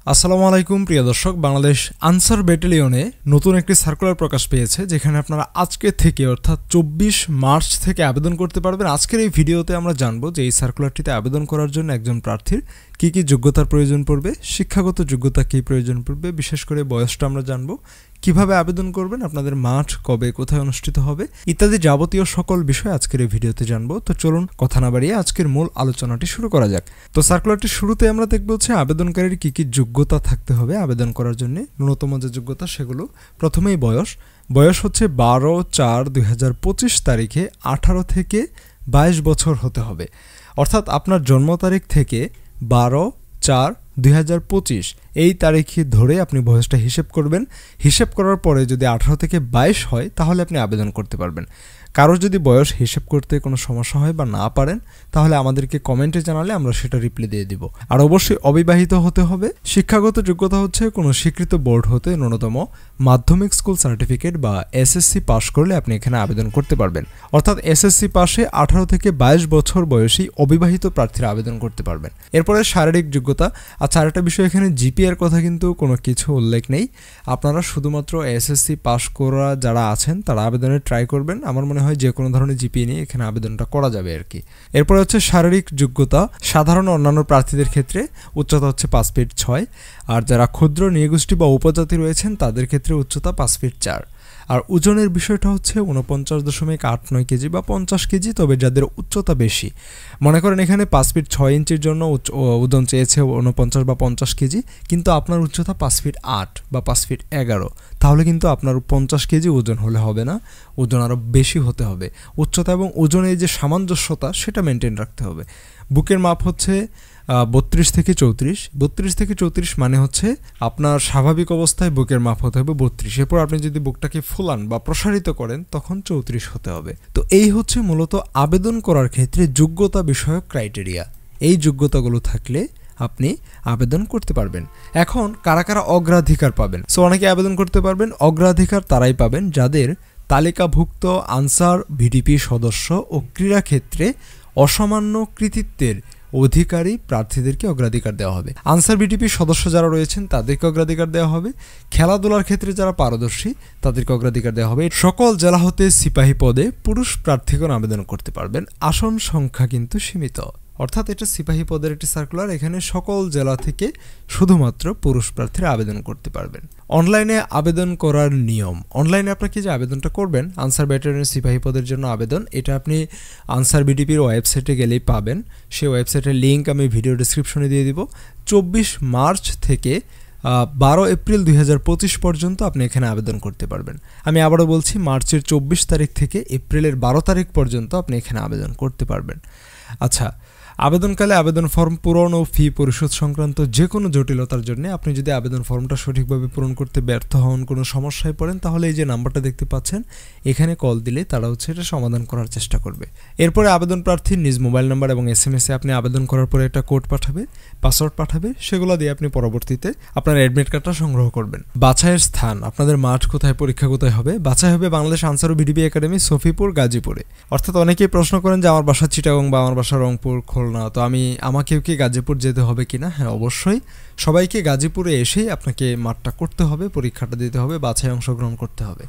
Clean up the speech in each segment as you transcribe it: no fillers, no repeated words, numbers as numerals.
আসসালামু আলাইকুম প্রিয় দর্শক, বাংলাদেশ আনসার ব্যাটালিয়নে নতুন একটি সার্কুলার প্রকাশ পেয়েছে, যেখানে আপনারা আজকে থেকে অর্থাৎ 24 মার্চ থেকে আবেদন করতে পারবেন। আজকের এই ভিডিওতে আমরা জানবো যে এই সার্কুলারটিতে আবেদন করার জন্য একজন প্রার্থীর কী কী যোগ্যতার প্রয়োজন পড়বে, শিক্ষাগত যোগ্যতা কী প্রয়োজন পড়বে, বিশেষ করে বয়সটা আমরা জানবো, কিভাবে আবেদন করবেন, আপনাদের মাঠ কবে কোথায় অনুষ্ঠিত হবে ইত্যাদি যাবতীয় সকল বিষয় আজকের এই ভিডিওতে জানবো। তো চলুন কথা না বাড়িয়ে আজকের মূল আলোচনাটি শুরু করা যাক। তো সার্কুলারটির শুরুতে আমরা দেখব হচ্ছে আবেদনকারীর কী কী যোগ্যতা থাকতে হবে আবেদন করার জন্য। ন্যূনতম যে যোগ্যতা সেগুলো, প্রথমেই বয়স হচ্ছে 12/4/2025 তারিখে 18 থেকে 22 বছর হতে হবে। অর্থাৎ আপনার জন্ম তারিখ থেকে 12/4/2025 এই তারিখে ধরে আপনি বয়সটা হিসেব করবেন। হিসেব করার পরে যদি 18 থেকে 22 হয় তাহলে আপনি আবেদন করতে পারবেন। কারোর যদি বয়স হিসেব করতে কোনো সমস্যা হয় বা না পারেন তাহলে আমাদেরকে কমেন্টে জানালে আমরা সেটা রিপ্লাই দিয়ে দিব। আর অবশ্যই অবিবাহিত হতে হবে। শিক্ষাগত যোগ্যতা হচ্ছে কোনো স্বীকৃত বোর্ড হতে ন্যূনতম মাধ্যমিক স্কুল সার্টিফিকেট বা এসএসসি পাস করলে আপনি এখানে আবেদন করতে পারবেন। অর্থাৎ এসএসসি পাশে 18 থেকে 22 বছর বয়সী অবিবাহিত প্রার্থীরা আবেদন করতে পারবেন। এরপরে শারীরিক যোগ্যতা। আচ্ছা, আরেকটা বিষয়, এখানে জিপিএর কথা কিন্তু কোনো কিছু উল্লেখ নেই। আপনারা শুধুমাত্র এসএসসি পাস করা যারা আছেন তারা আবেদনে ট্রাই করবেন। আমার মনে হয় যে কোনো ধরনের জিপিএ নিয়ে এখানে আবেদনটা করা যাবে আর কি। এরপরে হচ্ছে শারীরিক যোগ্যতা। সাধারণ অন্যান্য প্রার্থীদের ক্ষেত্রে উচ্চতা হচ্ছে 5 ফিট 6, আর যারা ক্ষুদ্র নৃগোষ্ঠী বা উপজাতি রয়েছেন তাদের ক্ষেত্রে উচ্চতা 5 ফিট 4। আর ওজনের বিষয়টা হচ্ছে 49.89 কেজি বা 50 কেজি, তবে যাদের উচ্চতা বেশি, মনে করেন এখানে 5 ফিট 6 ইঞ্চির জন্য ওজন চেয়েছে 49 বা 50 কেজি, কিন্তু আপনার উচ্চতা 5 ফিট 8 বা 5 ফিট 11, তাহলে কিন্তু আপনার 50 কেজি ওজন হলে হবে না, ওজন আরও বেশি হতে হবে। উচ্চতা এবং ওজনের যে সামঞ্জস্যতা সেটা মেনটেন রাখতে হবে। বুকের মাপ হচ্ছে 32 থেকে 34। 32 থেকে 34 মানে হচ্ছে আপনার স্বাভাবিক অবস্থায় বুকের মাপ হতে হবে 32। এরপর আপনি যদি বুকটাকে ফুলান বা প্রসারিত করেন তখন 34 হতে হবে। তো এই হচ্ছে মূলত আবেদন করার ক্ষেত্রে যোগ্যতা বিষয়ক ক্রাইটেরিয়া। এই যোগ্যতাগুলো থাকলে আপনি আবেদন করতে পারবেন। এখন কারা কারা অগ্রাধিকার পাবেন? সো অনেকে আবেদন করতে পারবেন। অগ্রাধিকার তারাই পাবেন যাদের তালিকাভুক্ত আনসার ভিডিপি সদস্য ও ক্রীড়াক্ষেত্রে অসামান্য কৃতিত্বের অধিকারী প্রার্থীদেরকে অগ্রাধিকার দেওয়া হবে। আনসার বিডিপি সদস্য যারা রয়েছেন তাদেরকে অগ্রাধিকার দেওয়া হবে। খেলাধুলার ক্ষেত্রে যারা পারদর্শী তাদেরকে অগ্রাধিকার দেওয়া হবে। সকল জেলা হতে সিপাহী পদে পুরুষ প্রার্থীগণ আবেদন করতে পারবেন। আসন সংখ্যা কিন্তু সীমিত, অর্থাৎ এটা সিপাহী পদের একটি সার্কুলার। এখানে সকল জেলা থেকে শুধুমাত্র পুরুষ প্রার্থীরা আবেদন করতে পারবেন। অনলাইনে আবেদন করার নিয়ম। অনলাইনে আপনাকে যে আবেদনটা করবেন আনসার ব্যাটালিয়নের সিপাহী পদের জন্য আবেদন, এটা আপনি আনসার বিডিপির ওয়েবসাইটে গেলেই পাবেন। সেই ওয়েবসাইটের লিঙ্ক আমি ভিডিও ডিসক্রিপশনে দিয়ে দিব। 24 মার্চ থেকে 12 এপ্রিল 2025 পর্যন্ত আপনি এখানে আবেদন করতে পারবেন। আমি আবারও বলছি, মার্চের 24 তারিখ থেকে এপ্রিলের 12 তারিখ পর্যন্ত আপনি এখানে আবেদন করতে পারবেন। আচ্ছা, আবেদনকালে আবেদন ফর্ম পূরণ ও ফি পরিশোধ সংক্রান্ত যে কোনো জটিলতার জন্য আপনি যদি আবেদন ফর্মটা সঠিকভাবে পূরণ করতে ব্যর্থ হন, কোনো সমস্যায় পড়েন, তাহলে এই যে নাম্বারটা দেখতে পাচ্ছেন এখানে কল দিলে তারা হচ্ছে এটা সমাধান করার চেষ্টা করবে। এরপরে আবেদন প্রার্থীর নিজ মোবাইল নাম্বার এবং SMS-এ আপনি আবেদন করার পরে একটা কোড পাঠাবে, পাসওয়ার্ড পাঠাবে, সেগুলো দিয়ে আপনি পরবর্তীতে আপনার অ্যাডমিট কার্ডটা সংগ্রহ করবেন। বাছাইয়ের স্থান, আপনাদের মাঠ কোথায়, পরীক্ষা কোথায় হবে? বাছাই হবে বাংলাদেশ আনসার ও ভিডিপি একাডেমি, সফিপুর, গাজীপুরে। অর্থাৎ অনেকেই প্রশ্ন করেন যে আমার বাসা চিটাগং বা আমার বাসা রংপুর, খুলনা, তো আমাকেও কি গাজীপুর যেতে হবে কিনা? হ্যাঁ, অবশ্যই সবাইকে গাজীপুরে এসেই আপনাকে মাঠটা করতে হবে, পরীক্ষাটা দিতে হবে, বাছাই অংশগ্রহণ করতে হবে।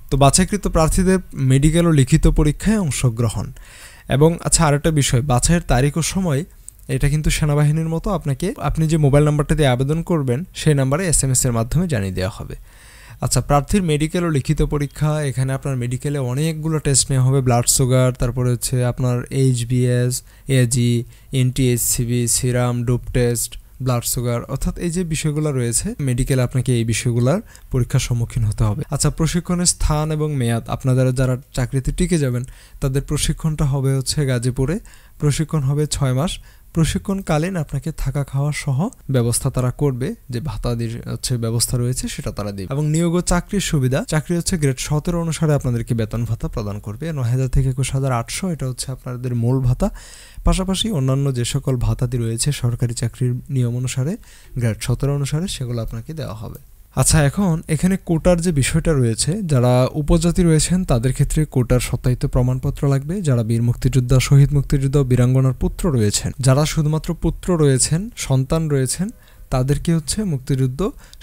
তো বাছাইকৃত প্রার্থীদের মেডিকেল ও লিখিত পরীক্ষায় অংশগ্রহণ। এবং আচ্ছা, আরেকটা বিষয়, বাছাইয়ের তারিখ ও সময় এটা কিন্তু সেনাবাহিনীর মতো আপনি যে মোবাইল নাম্বারটা দিয়ে আবেদন করবেন সেই নাম্বারে SMS-এর মাধ্যমে জানিয়ে দেওয়া হবে। আচ্ছা, প্রার্থীর মেডিকেল ও লিখিত পরীক্ষা। এখানে আপনার মেডিকেলে অনেকগুলো টেস্ট নেওয়া হবে। ব্লাড সুগার, তারপরে হচ্ছে আপনার HbS, AG, NTHCV, serum, dope test, blood sugar, অর্থাৎ এই যে বিষয়গুলো রয়েছে মেডিকেলে আপনাকে এই বিষয়গুলোর পরীক্ষার সম্মুখীন হতে হবে। আচ্ছা, প্রশিক্ষণের স্থান এবং মেয়াদ। আপনারা যারা চাকরিতে টিকে যাবেন তাদের প্রশিক্ষণটা হবে হচ্ছে গাজীপুরে। প্রশিক্ষণ হবে 6 মাস। প্রশিক্ষণকালীন আপনাকে থাকা খাওয়া সহ ব্যবস্থা তারা করবে, যে ভাতাদির হচ্ছে ব্যবস্থা রয়েছে সেটা তারা দেবে। এবং নিয়োগ ও চাকরির সুবিধা, চাকরি হচ্ছে গ্রেড 17 অনুসারে আপনাদেরকে বেতন ভাতা প্রদান করবে 9,000 থেকে 21,800, এটা হচ্ছে আপনাদের মূল ভাতা। পাশাপাশি অন্যান্য যে সকল ভাতাদি রয়েছে সরকারি চাকরির নিয়ম অনুসারে গ্রেড 17 অনুসারে সেগুলো আপনাকে দেওয়া হবে। আচ্ছা, এখন এখানে কোটার যে বিষয়টা রয়েছে, যারা উপজাতি রয়েছেন তাদের ক্ষেত্রে কোটার সত্যায়িত প্রমাণপত্র লাগবে। যারা বীর মুক্তিযোদ্ধা, শহীদ মুক্তিযোদ্ধা ও বীরাঙ্গনার পুত্র রয়েছেন, যারা শুধুমাত্র পুত্র রয়েছেন, সন্তান রয়েছেন, তাদেরকে হচ্ছে মুক্তিযুদ্ধ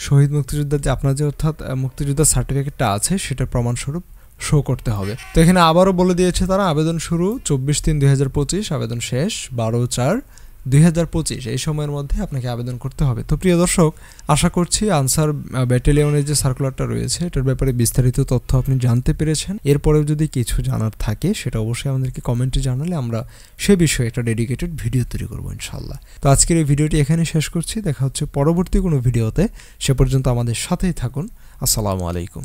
শহীদ মুক্তিযোদ্ধার যে আপনার যে অর্থাৎ মুক্তিযোদ্ধার সার্টিফিকেটটা আছে সেটার প্রমাণস্বরূপ শো করতে হবে। তো এখানে আবারও বলে দিয়েছে তারা আবেদন শুরু 24/3/2025, আবেদন শেষ 12/4/2025। এই সময়ের মধ্যে আপনাকে আবেদন করতে হবে। তো প্রিয় দর্শক, আশা করছি আনসার ব্যাটালিয়নের যে সার্কুলারটা রয়েছে এটার ব্যাপারে বিস্তারিত তথ্য আপনি জানতে পেরেছেন। এরপরেও যদি কিছু জানার থাকে সেটা অবশ্যই আমাদেরকে কমেন্টে জানালে আমরা সে বিষয়ে একটা ডেডিকেটেড ভিডিও তৈরি করবো ইনশাল্লাহ। তো আজকের এই ভিডিওটি এখানে শেষ করছি। দেখা হচ্ছে পরবর্তী কোনো ভিডিওতে। সে পর্যন্ত আমাদের সাথেই থাকুন। আসসালামু আলাইকুম।